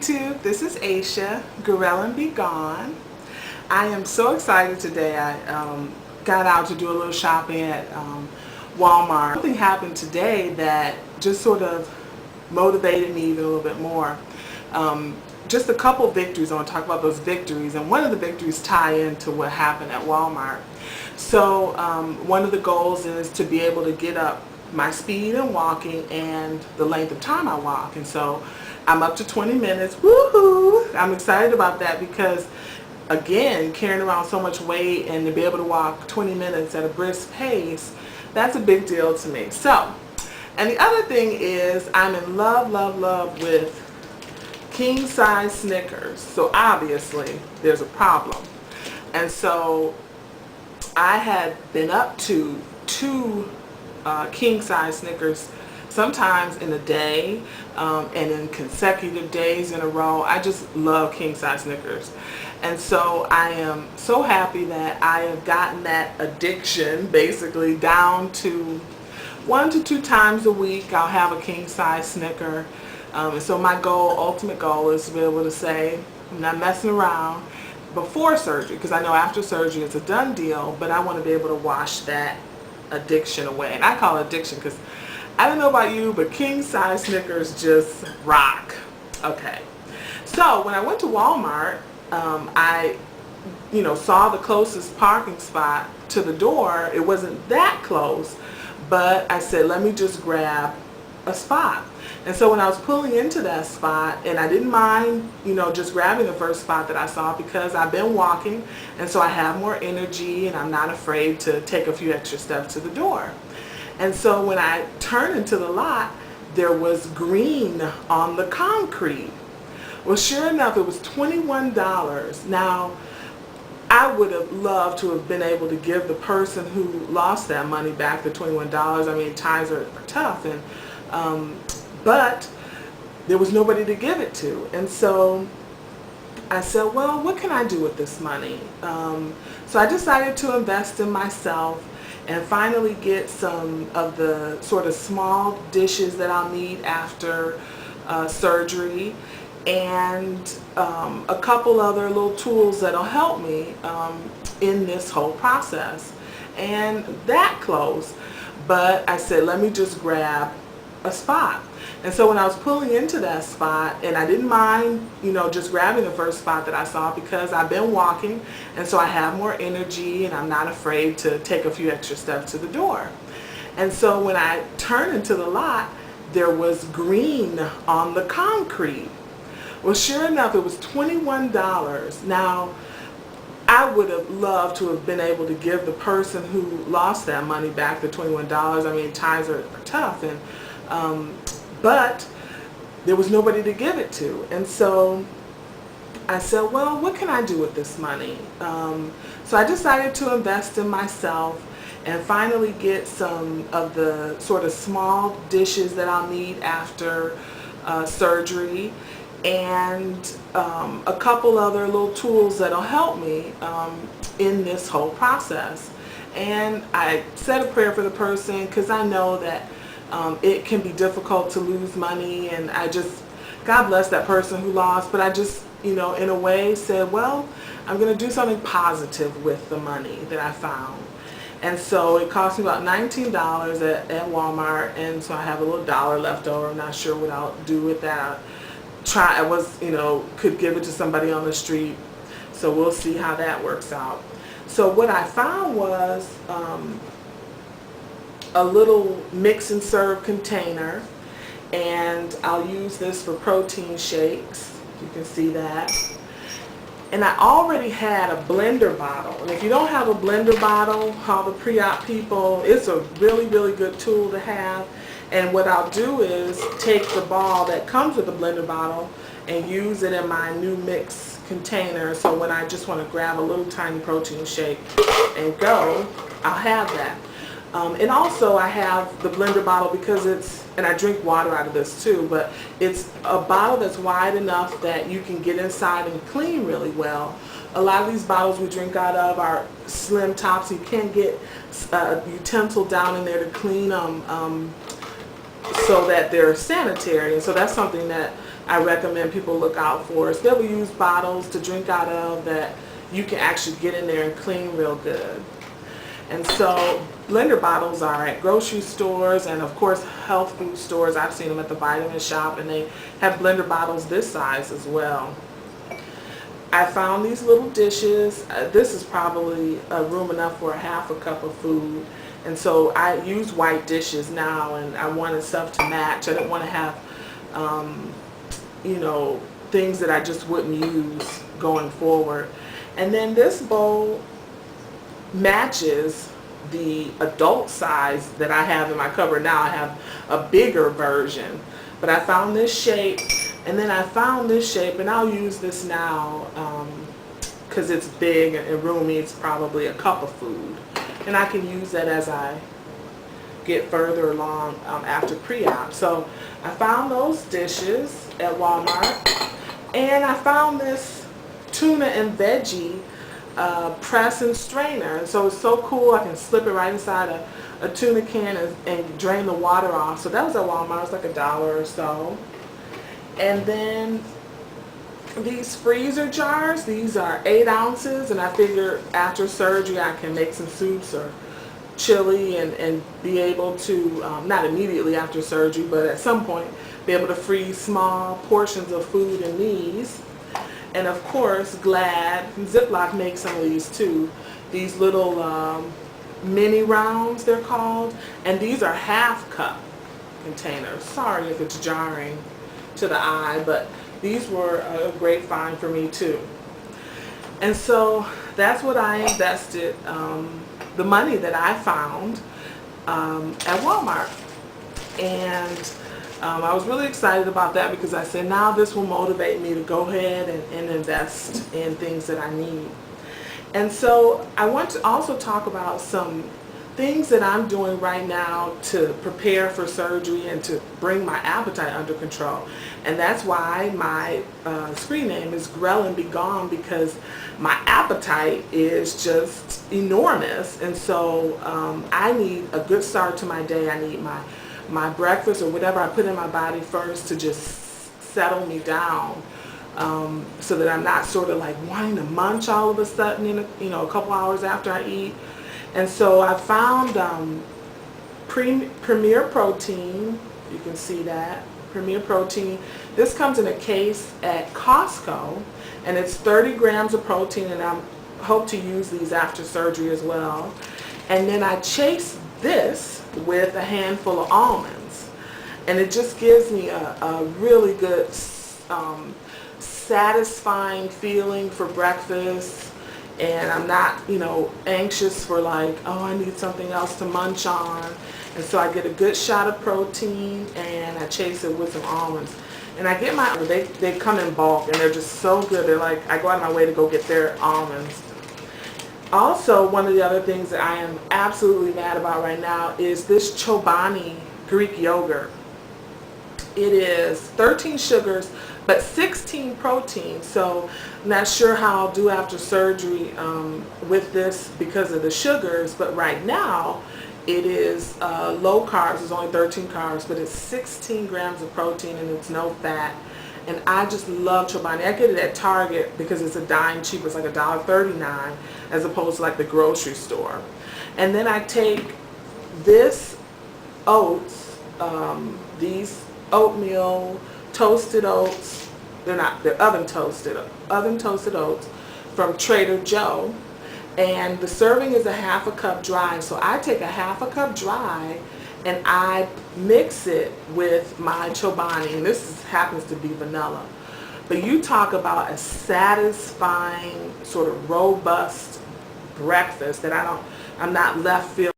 YouTube, this is Aisha, Gorilla and Be Gone. I am so excited today. I got out to do a little shopping at Walmart. Something happened today that just sort of motivated me even a little bit more. Just a couple victories. I want to talk about those victories, and one of the victories tie into what happened at Walmart. So one of the goals is to be able to get up my speed in walking and the length of time I walk, and so I'm up to 20 minutes. Woohoo! I'm excited about that because, again, carrying around so much weight and to be able to walk 20 minutes at a brisk pace, that's a big deal to me. So, and the other thing is I'm in love with king-size Snickers. So obviously there's a problem. And so I had been up to two king-size Snickers sometimes in a day and in consecutive days in a row. I just love king-size Snickers. And so I am so happy that I have gotten that addiction basically down to 1 to 2 times a week. I'll have a king-size Snicker. And so my ultimate goal is to be able to say, I'm not messing around before surgery, because I know after surgery it's a done deal, but I want to be able to wash that addiction away. And I call it addiction because I don't know about you, but king-size Snickers just rock. Okay. So when I went to Walmart, I saw the closest parking spot to the door. It wasn't that close, but I said, let me just grab a spot. And so when I was pulling into that spot, and I didn't mind, just grabbing the first spot that I saw because I've been walking, and so I have more energy and I'm not afraid to take a few extra steps to the door. And so when I turned into the lot, there was green on the concrete. Well, sure enough, it was $21. Now, I would have loved to have been able to give the person who lost that money back the $21. I mean, times are tough, and but there was nobody to give it to. And so I said, well, what can I do with this money? So I decided to invest in myself and finally get some of the sort of small dishes that I'll need after surgery, and a couple other little tools that'll help me in this whole process. And that close, but I said, let me just grab a spot. And so when I was pulling into that spot, and I didn't mind, just grabbing the first spot that I saw because I've been walking, and so I have more energy and I'm not afraid to take a few extra steps to the door. And so when I turned into the lot, there was green on the concrete. Well, sure enough, it was $21. Now, I would have loved to have been able to give the person who lost that money back the $21. I mean, times are tough, and but there was nobody to give it to. And so I said, well, what can I do with this money? So I decided to invest in myself and finally get some of the sort of small dishes that I'll need after surgery, and a couple other little tools that'll help me in this whole process. And I said a prayer for the person because I know that it can be difficult to lose money, and God bless that person who lost, but I just, in a way said, well, I'm going to do something positive with the money that I found. And so it cost me about $19 at Walmart, and so I have a little dollar left over. I'm not sure what I'll do with that. Could give it to somebody on the street, so we'll see how that works out. So what I found was a little mix and serve container, and I'll use this for protein shakes. You can see that. And I already had a blender bottle, and if you don't have a blender bottle, all the pre-op people, it's a really good tool to have. And what I'll do is take the ball that comes with the blender bottle and use it in my new mix container, so when I just want to grab a little tiny protein shake and go, I'll have that. And also I have the blender bottle because and I drink water out of this too, but it's a bottle that's wide enough that you can get inside and clean really well. A lot of these bottles we drink out of are slim tops. You can't get a utensil down in there to clean them so that they're sanitary. And so that's something that I recommend people look out for. It's double use bottles to drink out of that you can actually get in there and clean real good. And so blender bottles are at grocery stores and of course health food stores. I've seen them at the vitamin shop, and they have blender bottles this size as well. I found these little dishes. This is probably room enough for a half a cup of food. And so I use white dishes now, and I wanted stuff to match. I didn't want to have, you know, things that I just wouldn't use going forward. And then this bowl matches the adult size that I have in my cupboard now. I have a bigger version, but I found this shape, and then I found this shape, and I'll use this now because it's big and roomy. It's probably a cup of food, and I can use that as I get further along after pre-op. So I found those dishes at Walmart, and I found this tuna and veggie press and strainer. And so it's so cool. I can slip it right inside a tuna can and drain the water off. So that was at Walmart. It was like $1 or so. And then these freezer jars, these are 8 ounces, and I figure after surgery I can make some soups or chili and be able to, not immediately after surgery, but at some point be able to freeze small portions of food in these. And of course, Glad, Ziploc makes some of these too. These little mini rounds, they're called. And these are half cup containers. Sorry if it's jarring to the eye, but these were a great find for me too. And so that's what I invested, the money that I found at Walmart. And I was really excited about that because I said, now this will motivate me to go ahead and invest in things that I need. And so I want to also talk about some things that I'm doing right now to prepare for surgery and to bring my appetite under control. And that's why my screen name is Grow and Be Gone, because my appetite is just enormous. And so I need a good start to my day. I need my breakfast or whatever I put in my body first to just settle me down, so that I'm not sort of like wanting to munch all of a sudden in a couple hours after I eat. And so I found Premier Protein. You can see that, Premier Protein. This comes in a case at Costco, and it's 30 grams of protein, and I hope to use these after surgery as well. And then I chase this with a handful of almonds, and it just gives me a really good satisfying feeling for breakfast, and I'm not anxious for like, oh, I need something else to munch on. And so I get a good shot of protein, and I chase it with some almonds. And I get they come in bulk, and they're just so good. They're like, I go out of my way to go get their almonds. Also, one of the other things that I am absolutely mad about right now is this Chobani Greek yogurt. It is 13 sugars, but 16 protein. So I'm not sure how I'll do after surgery with this because of the sugars, but right now it is low carbs. It's only 13 carbs, but it's 16 grams of protein, and it's no fat. And I just love Chobani. I get it at Target because it's a dime cheaper. It's like $1.39 as opposed to like the grocery store. And then I take this oats, these oatmeal toasted oats. They're oven toasted oats from Trader Joe. And the serving is a half a cup dry. So I take a half a cup dry and I mix it with my Chobani, and this happens to be vanilla. But you talk about a satisfying, sort of robust breakfast that I'm not left feeling